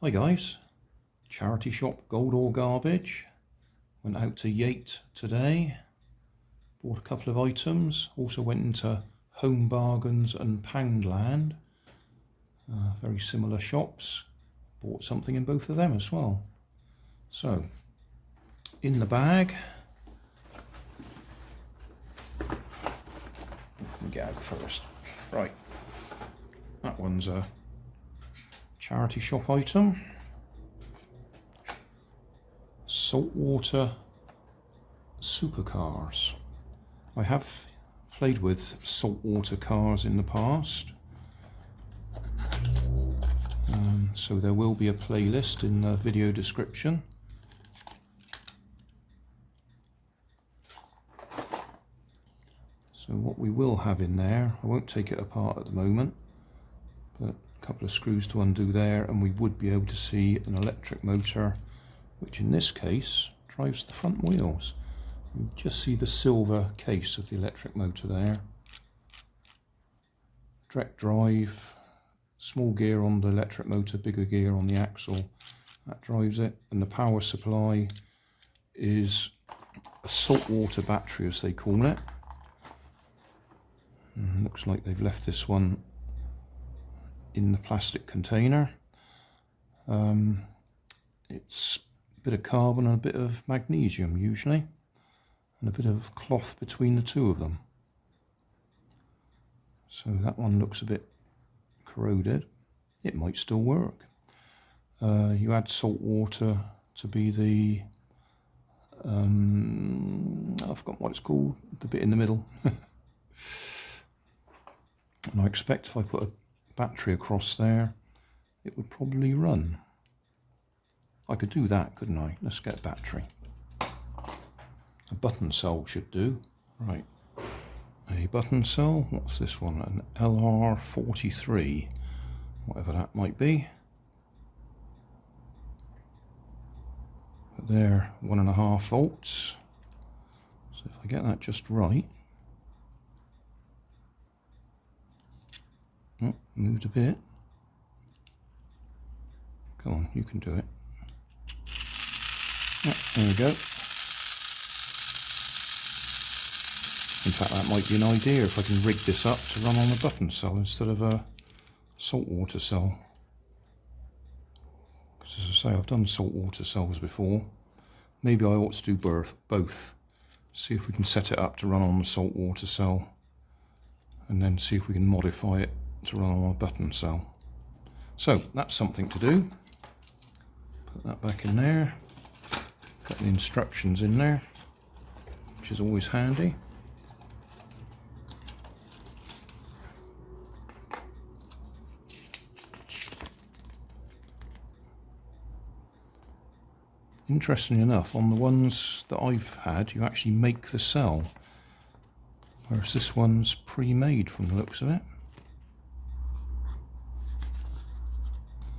Hi guys, charity shop Gold or Garbage. Went out to Yate today, bought a couple of items, also went into Home Bargains and Poundland, very similar shops, bought something in both of them as well. So, in the bag, let me get out first. Right, that one's a charity shop item. Saltwater supercars. I have played with saltwater cars in the past, so there will be a playlist in the video description. So what we will have in there, I won't take it apart at the moment, but a couple of screws to undo there, and we would be able to see an electric motor, which in this case drives the front wheels. You just see the silver case of the electric motor there. Direct drive, small gear on the electric motor, bigger gear on the axle, that drives it, and the power supply is a saltwater battery, as they call it. And looks like they've left this one in the plastic container. It's a bit of carbon and a bit of magnesium usually, and a bit of cloth between the two of them. So that one looks a bit corroded. It might still work. You add salt water to be the I've forgotten what it's called, the bit in the middle. And I expect if I put a battery across there, it would probably run. I could do that, couldn't I? Let's get a battery. A button cell should do. Right. A button cell. What's this one? An LR43. Whatever that might be. But they're 1.5 volts. So if I get that just right. Oh, moved a bit. Come on, you can do it. Yeah, there we go. In fact, that might be an idea if I can rig this up to run on a button cell instead of a saltwater cell. Because as I say, I've done saltwater cells before. Maybe I ought to do both. See if we can set it up to run on the saltwater cell, and then see if we can modify it to run on a button cell. So that's something to do. Put that back in there. Got the instructions in there, which is always handy. Interestingly enough, on the ones that I've had, you actually make the cell, whereas this one's pre-made from the looks of it.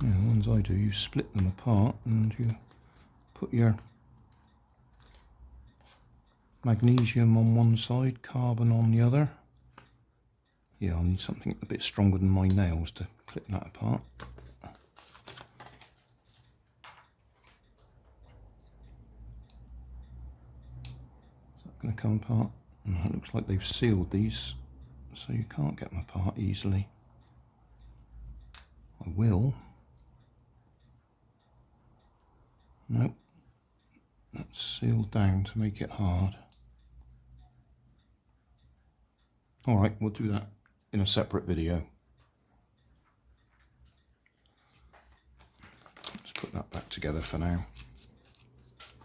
Yeah, the ones I do, you split them apart and you put your magnesium on one side, carbon on the other. Yeah, I'll need something a bit stronger than my nails to clip that apart. Is that going to come apart? Oh, it looks like they've sealed these, so you can't get them apart easily. I will. Nope, that's sealed down to make it hard. Alright, we'll do that in a separate video. Let's put that back together for now.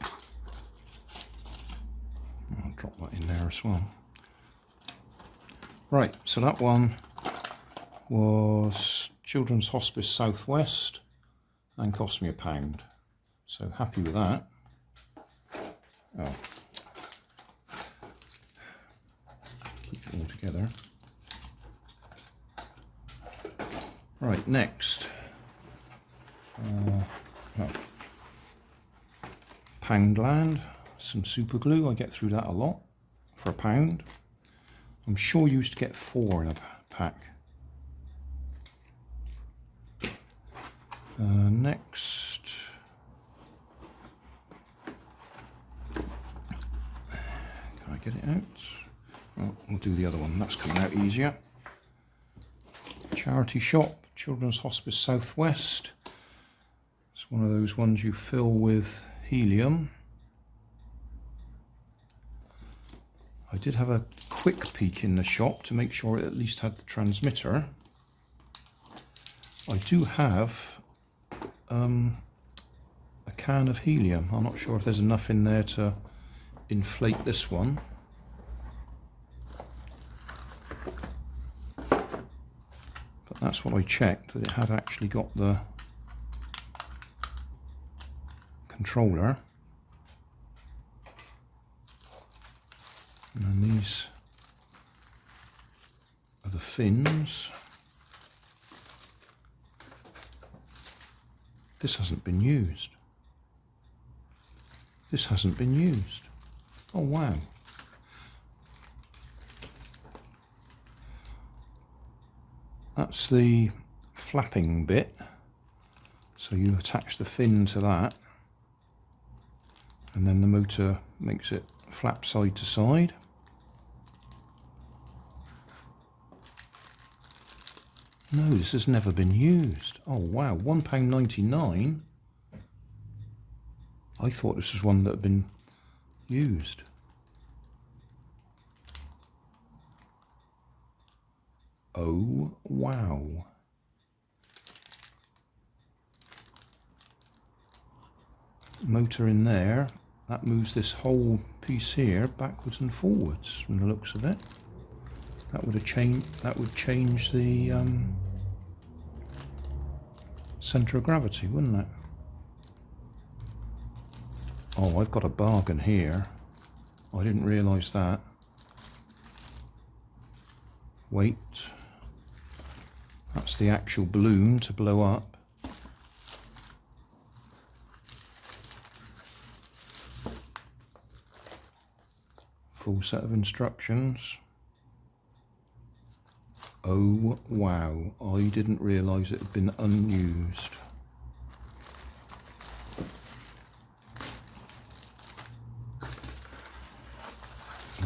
I'll drop that in there as well. Right, so that one was Children's Hospice Southwest and cost me £1. So happy with that. Oh. Keep it all together. Right, next. Poundland. Some super glue. I get through that a lot for £1. I'm sure you used to get 4 in a pack. Next, can I get it out? Well, we'll do the other one, that's coming out easier. Charity shop, Children's Hospice Southwest. It's one of those ones you fill with helium. I did have a quick peek in the shop to make sure it at least had the transmitter. I do have a can of helium. I'm not sure if there's enough in there to inflate this one. But that's what I checked, that it had actually got the controller. And then these are the fins. This hasn't been used. This hasn't been used. Oh wow. That's the flapping bit. So you attach the fin to that, and then the motor makes it flap side to side. No, this has never been used. Oh wow, £1.99. I thought this was one that had been used. Oh wow. Motor in there, that moves this whole piece here backwards and forwards from the looks of it. That would change the centre of gravity, wouldn't it? Oh, I've got a bargain here. I didn't realise that. Wait. That's the actual balloon to blow up. Full set of instructions. Oh wow, I didn't realise it had been unused.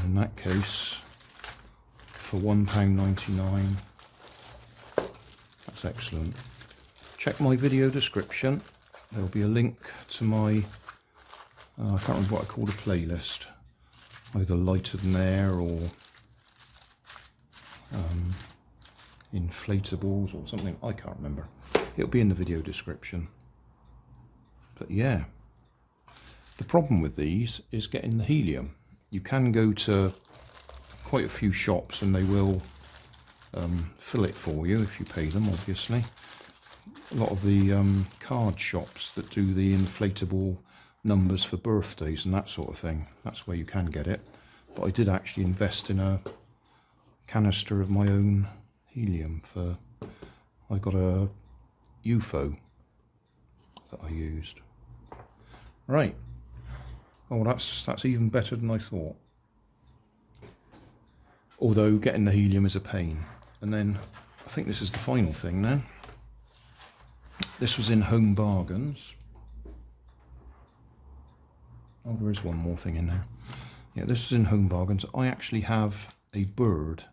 In that case, for £1.99, that's excellent. Check my video description, there'll be a link to my, I can't remember what I called a playlist, either Lighter Than Air or inflatables or something, I can't remember. It'll be in the video description. But yeah, the problem with these is getting the helium. You can go to quite a few shops and they will fill it for you if you pay them, obviously. A lot of the card shops that do the inflatable numbers for birthdays and that sort of thing, that's where you can get it. But I did actually invest in a canister of my own helium for, I got a UFO that I used. Right. Oh, that's even better than I thought. Although getting the helium is a pain. And then I think this is the final thing now. This was in Home Bargains. Oh, there is one more thing in there. Yeah, this is in Home Bargains. I actually have a bird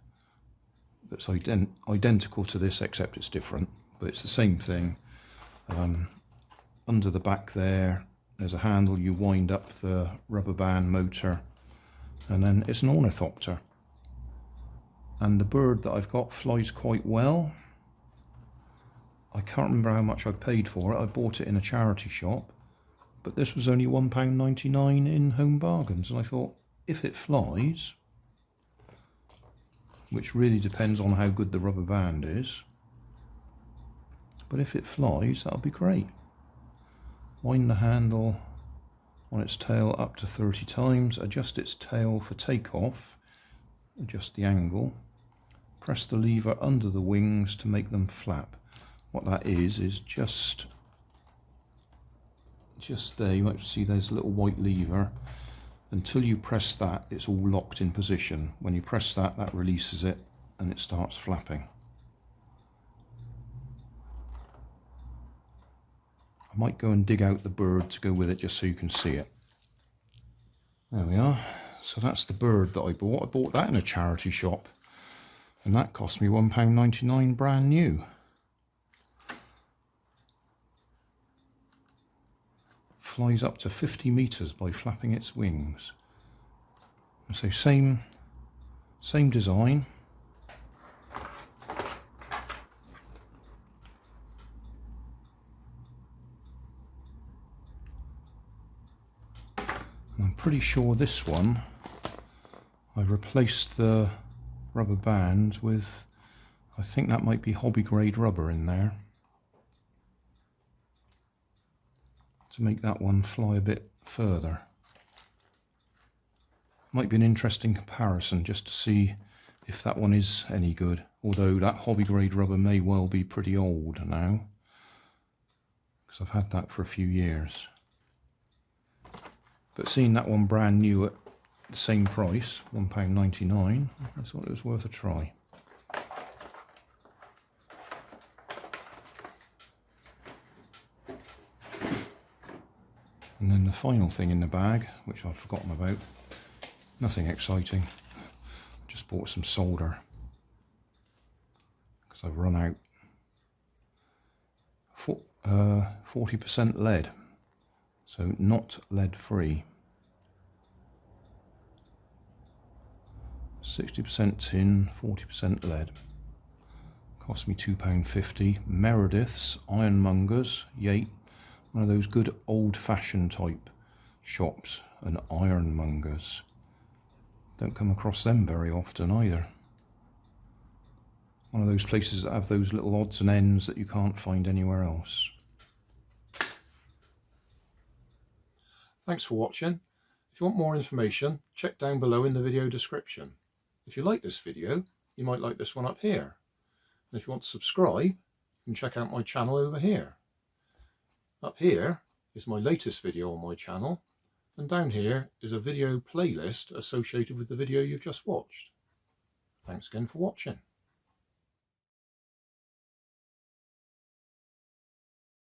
that's identical to this, except it's different, but it's the same thing. Under the back there's a handle, you wind up the rubber band motor, and then it's an ornithopter. And the bird that I've got flies quite well. I can't remember how much I paid for it. I bought it in a charity shop, but this was only £1.99 in Home Bargains, and I thought, if it flies, which really depends on how good the rubber band is, but if it flies, that'll be great. Wind the handle on its tail up to 30 times, adjust its tail for takeoff, adjust the angle, press the lever under the wings to make them flap. What that is just there, you might see there's a little white lever. Until you press that, it's all locked in position. When you press that, that releases it and it starts flapping. might go and dig out the bird to go with it just so you can see it. There we are. So that's the bird that I bought. I bought that in a charity shop and that cost me £1.99 brand new. Flies up to 50 metres by flapping its wings. So same design. And I'm pretty sure this one, I replaced the rubber band with, I think that might be hobby grade rubber in there, to make that one fly a bit further. Might be an interesting comparison just to see if that one is any good, although that hobby grade rubber may well be pretty old now, because I've had that for a few years. But seeing that one brand new at the same price, £1.99, I thought it was worth a try. And then the final thing in the bag, which I'd forgotten about, nothing exciting, just bought some solder because I've run out. 40% lead, so not lead free. 60% tin, 40% lead. Cost me £2.50. Meredith's Ironmongers, Yate, one of those good old-fashioned type shops, and ironmongers. Don't come across them very often either. One of those places that have those little odds and ends that you can't find anywhere else. Thanks for watching. If you want more information, check down below in the video description. If you like this video, you might like this one up here. And if you want to subscribe, you can check out my channel over here. Up here is my latest video on my channel, and down here is a video playlist associated with the video you've just watched. Thanks again for watching.